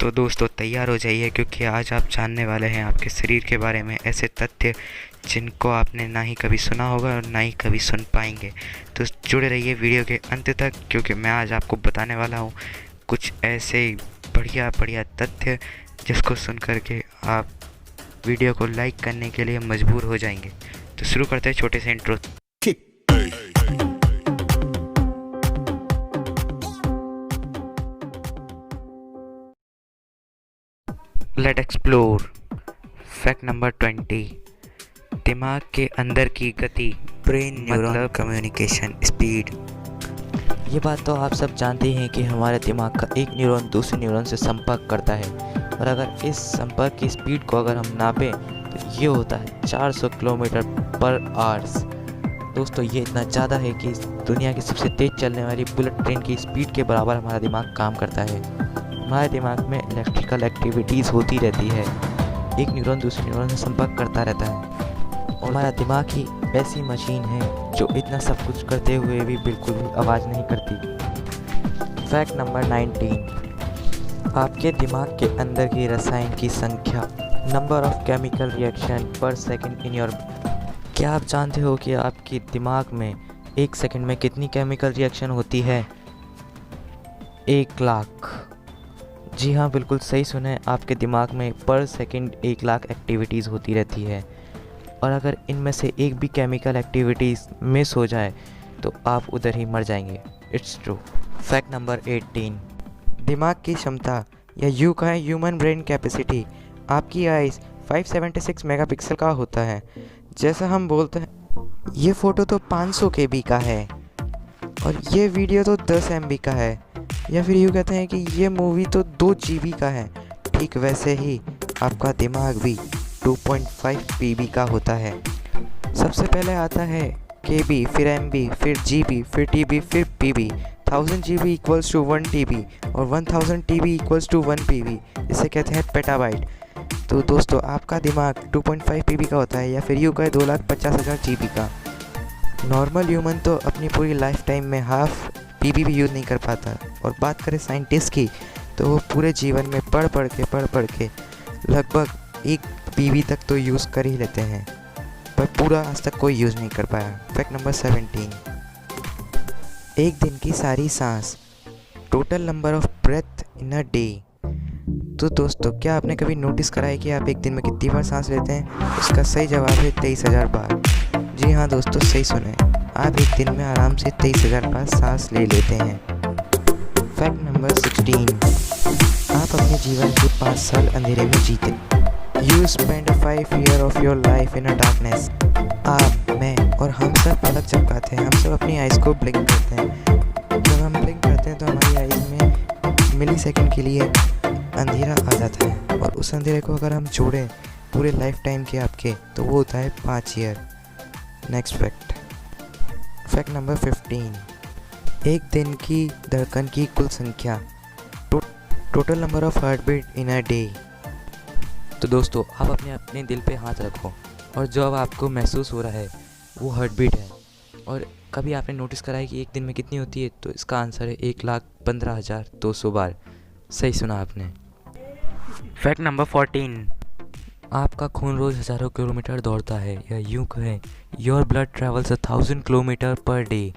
तो दोस्तों तैयार हो जाइए, क्योंकि आज आप जानने वाले हैं आपके शरीर के बारे में ऐसे तथ्य जिनको आपने ना ही कभी सुना होगा और ना ही कभी सुन पाएंगे। तो जुड़े रहिए वीडियो के अंत तक, क्योंकि मैं आज आपको बताने वाला हूँ कुछ ऐसे बढ़िया बढ़िया तथ्य जिसको सुन करके आप वीडियो को लाइक करने के लिए मजबूर हो जाएंगे। तो शुरू करते हैं छोटे से intro. Let explore. Fact number 20, दिमाग के अंदर की गति, ब्रेन न्यूरॉन कम्युनिकेशन स्पीड। ये बात तो आप सब जानते हैं कि हमारे दिमाग का एक न्यूरॉन दूसरे न्यूरॉन से संपर्क करता है, और अगर इस संपर्क की स्पीड को अगर हम नापें तो ये होता है 400 किलोमीटर पर आवर्स। दोस्तों ये इतना ज़्यादा है कि दुनिया की सबसे तेज़ चलने वाली बुलेट ट्रेन की स्पीड के बराबर हमारा दिमाग काम करता है। हमारे दिमाग में इलेक्ट्रिकल एक्टिविटीज़ होती रहती है, एक न्यूरॉन दूसरे न्यूरॉन से संपर्क करता रहता है, और हमारा दिमाग ही ऐसी मशीन है जो इतना सब कुछ करते हुए भी बिल्कुल भी आवाज़ नहीं करती। फैक्ट नंबर 19, आपके दिमाग के अंदर की रसायन की संख्या, नंबर ऑफ केमिकल रिएक्शन पर सेकंड इन योर। क्या आप जानते हो कि आपके दिमाग में एक सेकंड में कितनी केमिकल रिएक्शन होती है? 1 लाख। जी हाँ, बिल्कुल सही सुने, आपके दिमाग में पर सेकंड 1 लाख एक्टिविटीज़ होती रहती है, और अगर इनमें से एक भी केमिकल एक्टिविटीज़ मिस हो जाए तो आप उधर ही मर जाएंगे। It's true. फैक्ट नंबर 18, दिमाग की क्षमता या यूँ कहें ह्यूमन ब्रेन कैपेसिटी, आपकी आइज़ 576 मेगापिक्सल का होता है। जैसा हम बोलते हैं ये फ़ोटो तो 500 KB का है और ये वीडियो तो 10 MB का है, या फिर यूँ कहते हैं कि ये मूवी तो 2 GB का है, ठीक वैसे ही आपका दिमाग भी 2.5 PB का होता है। सबसे पहले आता है KB, फिर MB, फिर GB, फिर TB, फिर PB। 1000 GB equals to 1 TB और 1000 TB इक्वल्स टू 1 PB, इसे कहते हैं पेटाबाइट। तो दोस्तों आपका दिमाग 2.5 PB का होता है, या फिर यूँ कहे 2,50,000 GB का। नॉर्मल ह्यूमन तो अपनी पूरी लाइफ टाइम में हाफ PB भी यूज़ नहीं कर पाता, और बात करें साइंटिस्ट की तो वो पूरे जीवन में पढ़ पढ़ के लगभग 1 PB तक तो यूज़ कर ही लेते हैं, पर पूरा आज तक कोई यूज़ नहीं कर पाया। फैक्ट नंबर 17, एक दिन की सारी सांस, total number of breath in a day. तो दोस्तों क्या आपने कभी नोटिस करा है कि आप एक दिन में कितनी बार सांस लेते हैं? उसका सही जवाब है 23,000 बार। जी हाँ दोस्तों, सही सुने, आप एक दिन में आराम से 23,000 बार सांस ले लेते हैं। फैक्ट नंबर 16, आप अपने जीवन के 5 साल अंधेरे में जीते। You spend 5 year of your life in a darkness. आप, मैं और हम सब पलक झपकाते हैं, हम सब अपनी आइज़ को ब्लिंक करते हैं। जब हम ब्लिंक करते हैं तो हमारी आइज़ में मिली सेकेंड के लिए अंधेरा आ जाता है, और उस अंधेरे को अगर हम जोड़ें पूरे लाइफ टाइम के आपके, तो वो होता है 5 ईयर। नेक्स्ट फैक्ट नंबर 15, एक दिन की धड़कन की कुल संख्या, total number of heart beat in a day. तो दोस्तों आप अपने दिल पे हाथ रखो, और जो अब आपको महसूस हो रहा है वो हार्ट बीट है। और कभी आपने नोटिस करा है कि एक दिन में कितनी होती है? तो इसका आंसर है 1,15,200 बार। सही सुना आपने। फैक्ट नंबर 14, आपका खून रोज़ हज़ारों किलोमीटर दौड़ता है, या यूँ कहें your blood travels 1000 kilometre per day.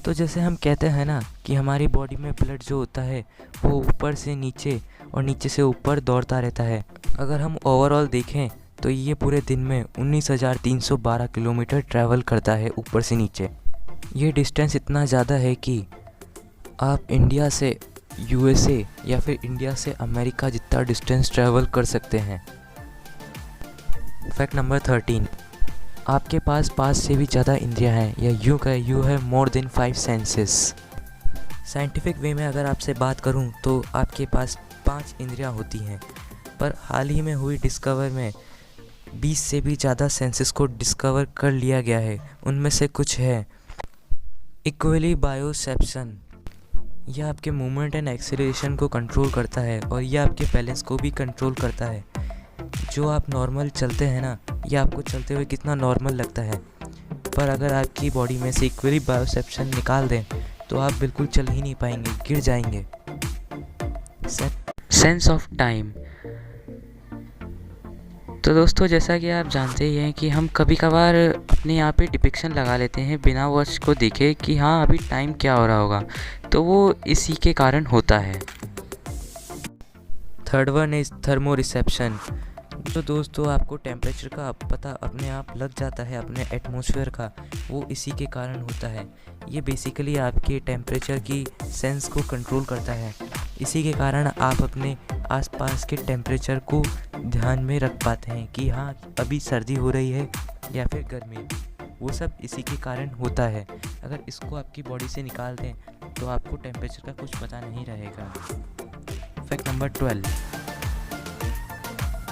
तो जैसे हम कहते हैं ना कि हमारी बॉडी में ब्लड जो होता है वो ऊपर से नीचे और नीचे से ऊपर दौड़ता रहता है। अगर हम ओवरऑल देखें तो ये पूरे दिन में 19,312 किलोमीटर ट्रैवल करता है ऊपर से नीचे। ये डिस्टेंस इतना ज़्यादा है कि आप इंडिया से USA या फिर इंडिया से अमेरिका जितना डिस्टेंस ट्रैवल कर सकते हैं। फैक्ट नंबर 13, आपके पास 5 से भी ज़्यादा इंद्रियां हैं, या यूँ कहें you have more than 5 senses. Scientific way में अगर आपसे बात करूं तो आपके पास 5 इंद्रियां होती हैं, पर हाल ही में हुई डिस्कवर में 20 से भी ज़्यादा सेंसेस को डिस्कवर कर लिया गया है। उनमें से कुछ है इक्वली बायोसेप्शन, यह आपके मूवमेंट एंड एक्सेलरेशन को कंट्रोल करता है, और यह आपके बैलेंस को भी कंट्रोल करता है। जो आप नॉर्मल चलते हैं ना, यह आपको चलते हुए कितना नॉर्मल लगता है, पर अगर आपकी बॉडी में से इक्वली बायोसेप्शन निकाल दें तो आप बिल्कुल चल ही नहीं पाएंगे, गिर जाएंगे। Sense of time. तो दोस्तों, जैसा कि आप जानते ही हैं कि हम कभी कभार अपने यहाँ पे डिपिक्शन लगा लेते हैं बिना वॉच को देखे कि हाँ अभी टाइम क्या हो रहा होगा, तो वो इसी के कारण होता है। Third one is thermo reception. तो दोस्तों, आपको टेम्परेचर का पता अपने आप लग जाता है, अपने एटमॉस्फेयर का, वो इसी के कारण होता है। ये बेसिकली आपके टेम्परेचर की सेंस को कंट्रोल करता है। इसी के कारण आप अपने आसपास के टेम्परेचर को ध्यान में रख पाते हैं कि हाँ अभी सर्दी हो रही है या फिर गर्मी। वो सब इसी के कारण होता है। अगर इसको आपकी बॉडी से निकाल दें तो आपको टेम्परेचर का कुछ पता नहीं रहेगा। फैक्ट नंबर 12,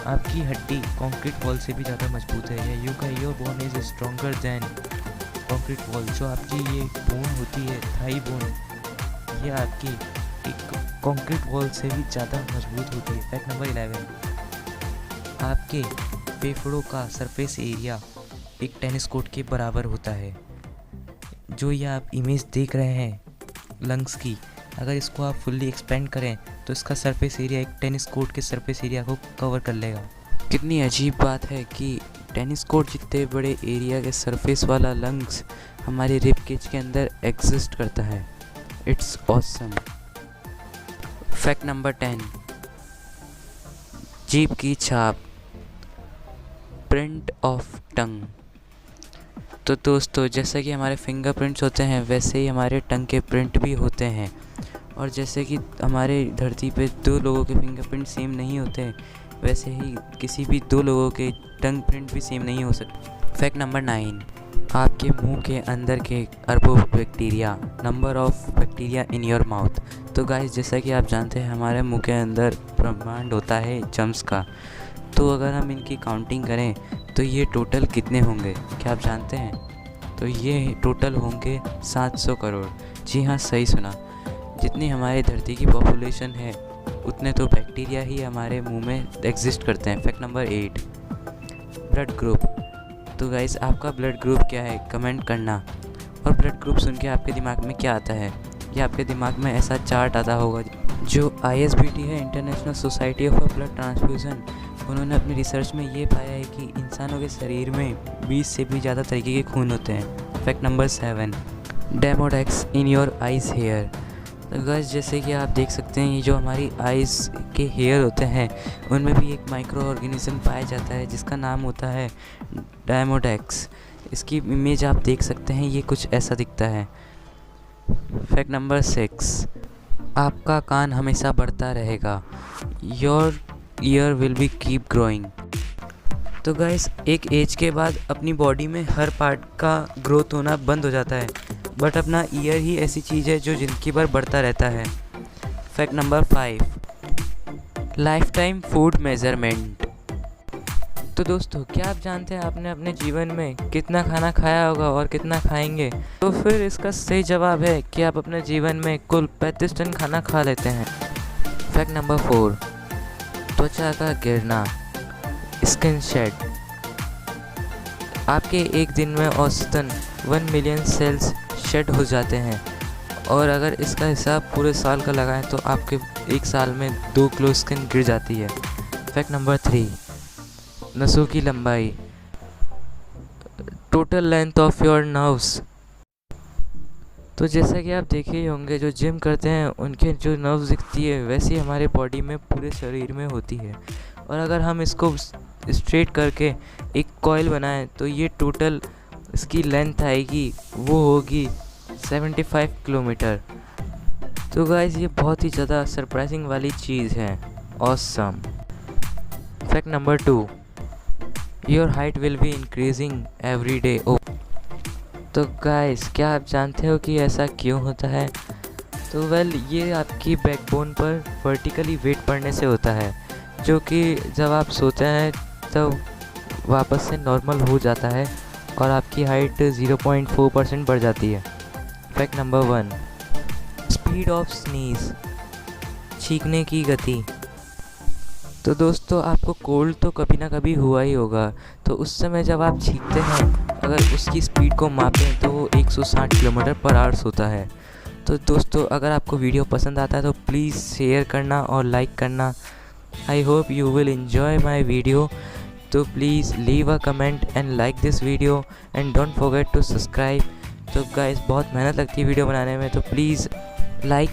आपकी हड्डी कंक्रीट वॉल से भी ज़्यादा मजबूत है। Your bone is stronger than concrete wall. जो आपकी ये बोन होती है, थाई बोन, ये आपकी एक कंक्रीट वॉल से भी ज़्यादा मजबूत होती है। फैक्ट नंबर 11, आपके फेफड़ों का सरफेस एरिया एक टेनिस कोर्ट के बराबर होता है। जो ये आप इमेज देख रहे हैं लंग्स की, अगर इसको आप फुल्ली एक्सपेंड करें तो इसका सरफेस एरिया एक टेनिस कोर्ट के सरफेस एरिया को कवर कर लेगा। कितनी अजीब बात है कि टेनिस कोर्ट जितने बड़े एरिया के सरफेस वाला लंग्स हमारे रिब केज के अंदर एग्जिस्ट करता है। It's awesome. फैक्ट नंबर 10, जीभ की छाप, प्रिंट ऑफ टंग। तो दोस्तों, जैसे कि हमारे फिंगरप्रिंट्स होते हैं वैसे ही हमारे टंग के प्रिंट भी होते हैं। और जैसे कि हमारे धरती पे 2 लोगों के फिंगरप्रिंट सेम नहीं होते, वैसे ही किसी भी 2 लोगों के टंग प्रिंट भी सेम नहीं हो सकते। फैक्ट नंबर 9, आपके मुंह के अंदर के अरबों bacteria, number of bacteria in your mouth. तो गाइस, जैसा कि आप जानते हैं हमारे मुंह के अंदर ब्रह्मांड होता है जम्स का। तो अगर हम इनकी काउंटिंग करें तो ये टोटल कितने होंगे, क्या आप जानते हैं? तो ये टोटल होंगे 700 करोड़। जी हाँ, सही सुना। जितनी हमारी धरती की पॉपुलेशन है उतने तो बैक्टीरिया ही हमारे मुंह में एग्जिस्ट करते हैं। Fact number 8, blood group. तो गाइस, आपका ब्लड ग्रुप क्या है कमेंट करना। और ब्लड ग्रुप सुन के आपके दिमाग में क्या आता है? या आपके दिमाग में ऐसा चार्ट आता होगा जो ISBT है, international society of blood transfusion. उन्होंने अपनी रिसर्च में ये पाया है कि इंसानों के शरीर में 20 से भी ज़्यादा तरीके के खून होते हैं। Fact number 7, demodex in your eyes hair. तो गाइस, जैसे कि आप देख सकते हैं ये जो हमारी आइज़ के हेयर होते हैं उनमें भी एक माइक्रो ऑर्गेनिज्म पाया जाता है जिसका नाम होता है डेमोडेक्स। इसकी इमेज आप देख सकते हैं, ये कुछ ऐसा दिखता है। फैक्ट नंबर 6, आपका कान हमेशा बढ़ता रहेगा। Your year will be keep growing. तो गाइस, एक एज के बाद अपनी बॉडी में हर पार्ट का ग्रोथ होना बंद हो जाता है, बट अपना ईयर ही ऐसी चीज़ है जो ज़िंदगी भर बढ़ता रहता है। Fact number 5, life time food measurement. तो दोस्तों, क्या आप जानते हैं आपने अपने जीवन में कितना खाना खाया होगा और कितना खाएंगे? तो फिर इसका सही जवाब है कि आप अपने जीवन में कुल 35 टन खाना खा लेते हैं। फैक्ट नंबर 4, त्वचा का गिरना, स्किन शेड। आपके एक दिन में औसतन 1 मिलियन सेल्स शेड हो जाते हैं, और अगर इसका हिसाब पूरे साल का लगाएं तो आपके एक साल में 2 किलो स्किन गिर जाती है। फैक्ट नंबर 3, नसों की लंबाई, total length of your nerves. तो जैसा कि आप देखे ही होंगे जो जिम करते हैं उनके जो नर्व्स दिखती है वैसी हमारे बॉडी में पूरे शरीर में होती है। और अगर हम इसको स्ट्रेट करके एक कॉइल बनाएं तो ये टोटल इसकी लेंथ आएगी, वो होगी 75 किलोमीटर। तो गाइस, ये बहुत ही ज़्यादा सरप्राइजिंग वाली चीज़ है। Awesome. Fact number 2, your height will be increasing every day. तो गाइस, क्या आप जानते हो कि ऐसा क्यों होता है? तो ये आपकी बैकबोन पर वर्टिकली वेट पड़ने से होता है, जो कि जब आप सोते हैं तब वापस से नॉर्मल हो जाता है और आपकी हाइट 0.4% बढ़ जाती है। Fact number 1, speed of sneeze, छींकने की गति। तो दोस्तों, आपको कोल्ड तो कभी ना कभी हुआ ही होगा, तो उस समय जब आप छींकते हैं अगर उसकी स्पीड को मापें तो वो 160 किलोमीटर पर आवर्स होता है। तो दोस्तों अगर आपको वीडियो पसंद आता है तो प्लीज़ शेयर करना और लाइक करना। I hope you will enjoy my video. तो please leave a comment and like this video and don't forget to subscribe. तो गाइस बहुत मेहनत लगती है वीडियो बनाने में, तो प्लीज़ लाइक